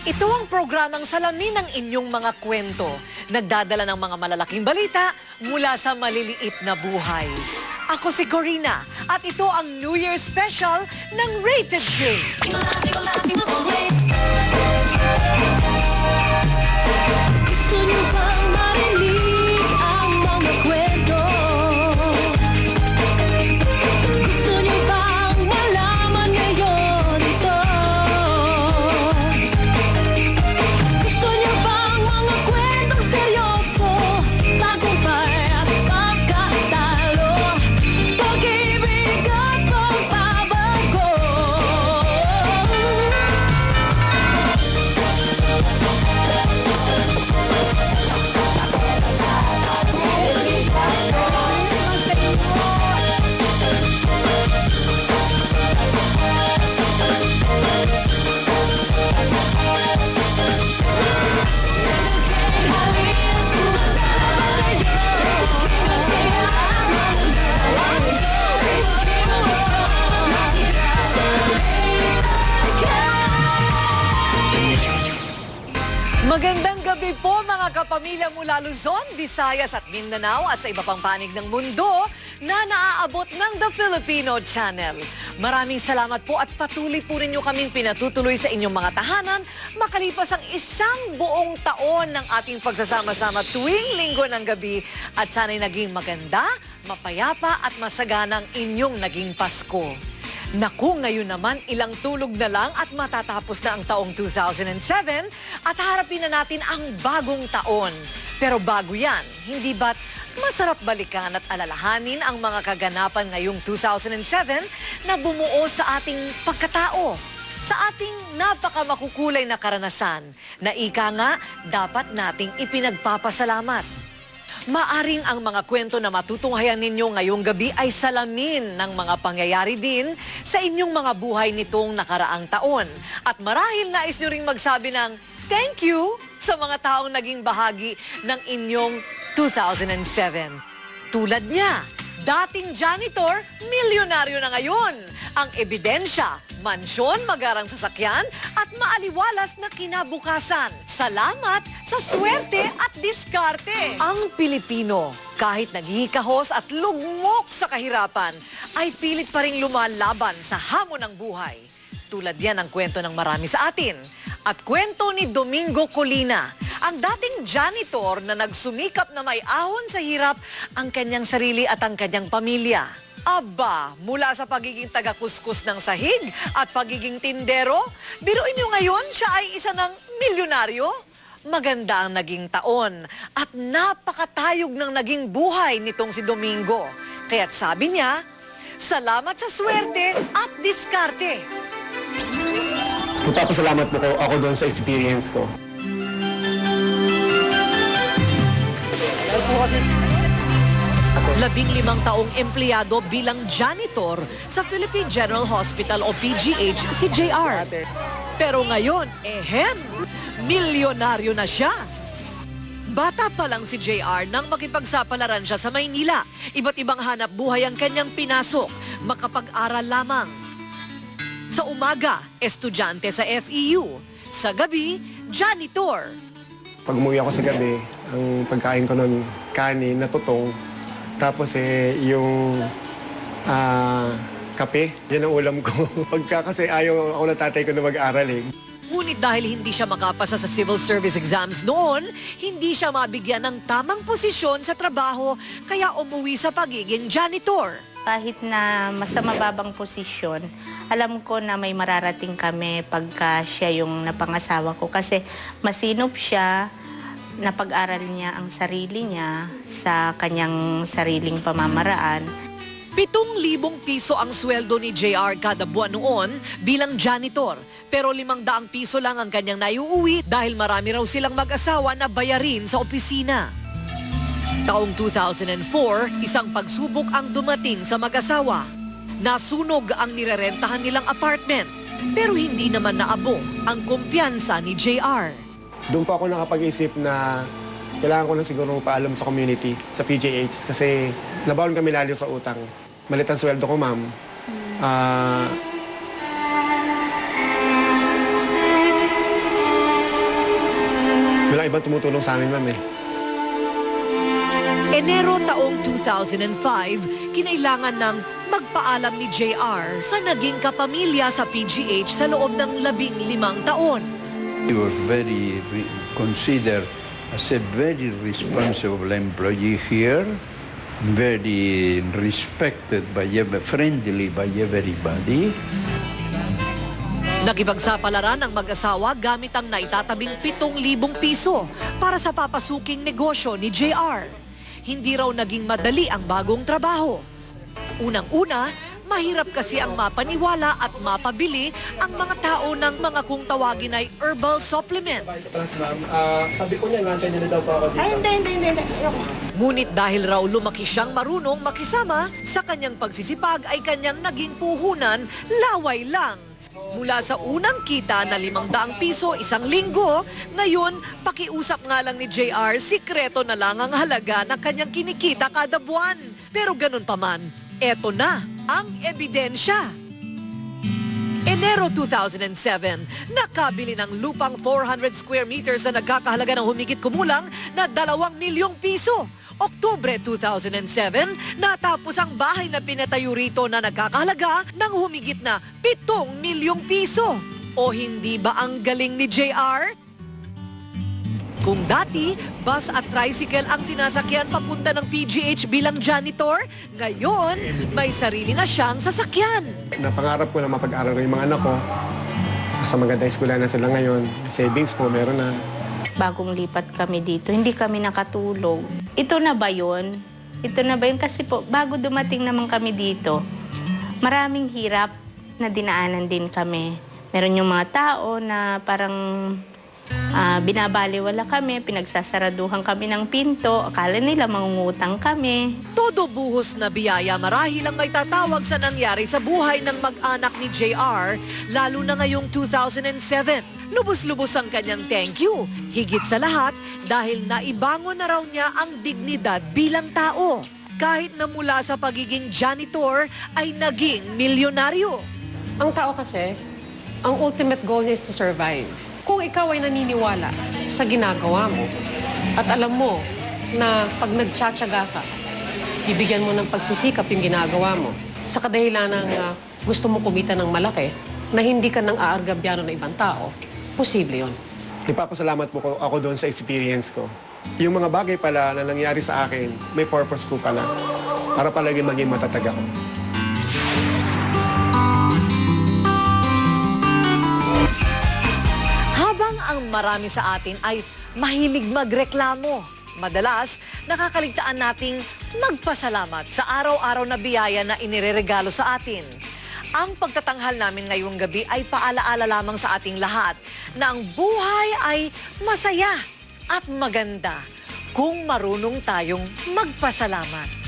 Ito ang programang salamin ng inyong mga kwento. Nagdadala ng mga malalaking balita mula sa maliliit na buhay. Ako si Corina at ito ang New Year Special ng Rated J. Gusto niyo bang marinig ang mga kwento? Gusto niyo bang malaman ngayon ito? Gusto niyo bang mga kwentong seryoso? Tagumpay at pagkatalo, pag-ibig at pagbabago. Magandang gabi po mga kapamilya mula Luzon, Visayas at Mindanao at sa iba pang panig ng mundo na naaabot ng The Filipino Channel. Maraming salamat po at patuloy po rin nyo kaming pinatutuloy sa inyong mga tahanan makalipas ang isang buong taon ng ating pagsasama-sama tuwing linggo ng gabi at sana'y naging maganda, mapayapa at masaganang inyong naging Pasko. Naku, ngayon naman ilang tulog na lang at matatapos na ang taong 2007 at harapin na natin ang bagong taon. Pero bago yan, hindi ba't masarap balikan at alalahanin ang mga kaganapan ngayong 2007 na bumuo sa ating pagkatao? Sa ating napakamakukulay na karanasan na ika nga dapat nating ipinagpapasalamat. Maaring ang mga kwento na matutunghayan ninyo ngayong gabi ay salamin ng mga pangyayari din sa inyong mga buhay nitong nakaraang taon. At marahil nais nyo ring magsabi ng thank you sa mga taong naging bahagi ng inyong 2007. Tulad niya, dating janitor, milyonaryo na ngayon. Ang ebidensya, mansyon, magarang sasakyan at maaliwalas na kinabukasan. Salamat sa swerte at diskarte. Ang Pilipino, kahit naghihikahos at lugmok sa kahirapan, ay pilit pa ring lumalaban sa hamon ng buhay. Tulad yan ang kwento ng marami sa atin. At kwento ni Domingo Colina, ang dating janitor na nagsumikap na may ahon sa hirap ang kanyang sarili at ang kanyang pamilya. Aba, mula sa pagiging taga-kuskus ng sahig at pagiging tindero, biruin nyo ngayon siya ay isa ng milyonaryo? Maganda ang naging taon at napakatayog ng naging buhay nitong si Domingo. Kaya't sabi niya, salamat sa swerte at diskarte. Magpapasalamat po ako doon sa experience ko. 15 taong empleyado bilang janitor sa Philippine General Hospital o PGH si JR. Pero ngayon, milyonaryo na siya. Bata pa lang si JR nang makipagsapalaran siya sa Maynila. Iba't ibang hanap buhay ang kanyang pinasok, makapag-aral lamang. Sa umaga, estudyante sa FEU. Sa gabi, janitor. Pag umuwi ako sa gabi, ang pagkain ko nun, kanin na tutong. Tapos yung kape, yan ang ulam ko. Pagka kasi ayaw ako ng tatay ko na mag-aral eh. Ngunit dahil hindi siya makapasa sa civil service exams noon, hindi siya mabigyan ng tamang posisyon sa trabaho, kaya umuwi sa pagiging janitor. Kahit na mas mababang posisyon, alam ko na may mararating kami pagka siya yung napangasawa ko. Kasi masinop siya, napag-aral niya ang sarili niya sa kanyang sariling pamamaraan. 7,000 piso ang sweldo ni JR kada buwan noon bilang janitor. Pero 500 piso lang ang kanyang naiuwi dahil marami raw silang mag-asawa na bayarin sa opisina. Taong 2004, isang pagsubok ang dumating sa mag-asawa. Nasunog ang nirerentahan nilang apartment, pero hindi naman naabo ang kumpiyansa ni JR. Doon po ako nakapag-isip na kailangan ko na siguro paalam sa community, sa PGH, kasi nabaon kami lalo sa utang. Malit ang sweldo ko, ma'am. ibang tumutulong sa amin, ma'am eh. Enero taong 2005, kinailangan ng magpaalam ni JR sa naging kapamilya sa PGH sa loob ng 15 taon. He was considered as a very responsible employee here, very respected friendly by everybody. Nakipagsapalaran ang mag-asawa gamit ang naitatabing 7,000 piso para sa papasuking negosyo ni JR. Hindi raw naging madali ang bagong trabaho. Unang-una, mahirap kasi ang mapaniwala at mapabili ang mga tao ng mga kung tawagin ay herbal supplement. Sabi ko niya, ngantay niya na daw po ako dito. Ay, hindi. Ngunit dahil raw lumaki siyang marunong makisama, sa kanyang pagsisipag ay kanyang naging puhunan, laway lang. Mula sa unang kita na 500 piso isang linggo, ngayon pakiusap nga lang ni JR, sikreto na lang ang halaga ng kanyang kinikita kada buwan. Pero ganun pa man, eto na ang ebidensya. Enero 2007, nakabili ng lupang 400 square meters na nagkakahalaga ng humigit kumulang na 2 milyong piso. Oktubre 2007, natapos ang bahay na pinatayo rito na nagkakahalaga ng humigit na 7 milyong piso. O hindi ba ang galing ni JR? Kung dati, bus at tricycle ang sinasakyan papunta ng PGH bilang janitor, ngayon may sarili na siyang sasakyan. Napangarap ko na mapag-aral yung mga anak ko. Sa maganda eskwela na sila ngayon. Savings po, meron na. Bagong lipat kami dito, hindi kami nakatulog. Ito na ba yun? Ito na ba yun? Kasi po, bago dumating naman kami dito, maraming hirap na dinaanan din kami. Meron yung mga tao na parang binabaliwala kami, pinagsasaraduhan kami ng pinto, akala nila mangungutang kami. Todo buhos na biyaya marahil ang may tatawag sa nangyari sa buhay ng mag-anak ni JR, lalo na ngayong 2007. Lubos-lubos ang kanyang thank you. Higit sa lahat, dahil naibangon na raw niya ang dignidad bilang tao. Kahit na mula sa pagiging janitor, ay naging milyonaryo. Ang tao kasi, ang ultimate goal niya is to survive. Kung ikaw ay naniniwala sa ginagawa mo at alam mo na pag nagtsatsaga ka, bibigyan mo ng pagsisikap yung ginagawa mo sa kadahilan ng gusto mo kumita ng malaki na hindi ka nang aargabyano ng ibang tao, posible yun. Ipapasalamat po ako doon sa experience ko. Yung mga bagay pala na nangyari sa akin, may purpose po pala. Para palagi maging matatag ako. Habang ang marami sa atin ay mahilig magreklamo, madalas nakakaligtaan nating magpasalamat sa araw-araw na biyaya na inireregalo sa atin. Ang pagtatanghal namin ngayong gabi ay paalaala lamang sa ating lahat na ang buhay ay masaya at maganda kung marunong tayong magpasalamat.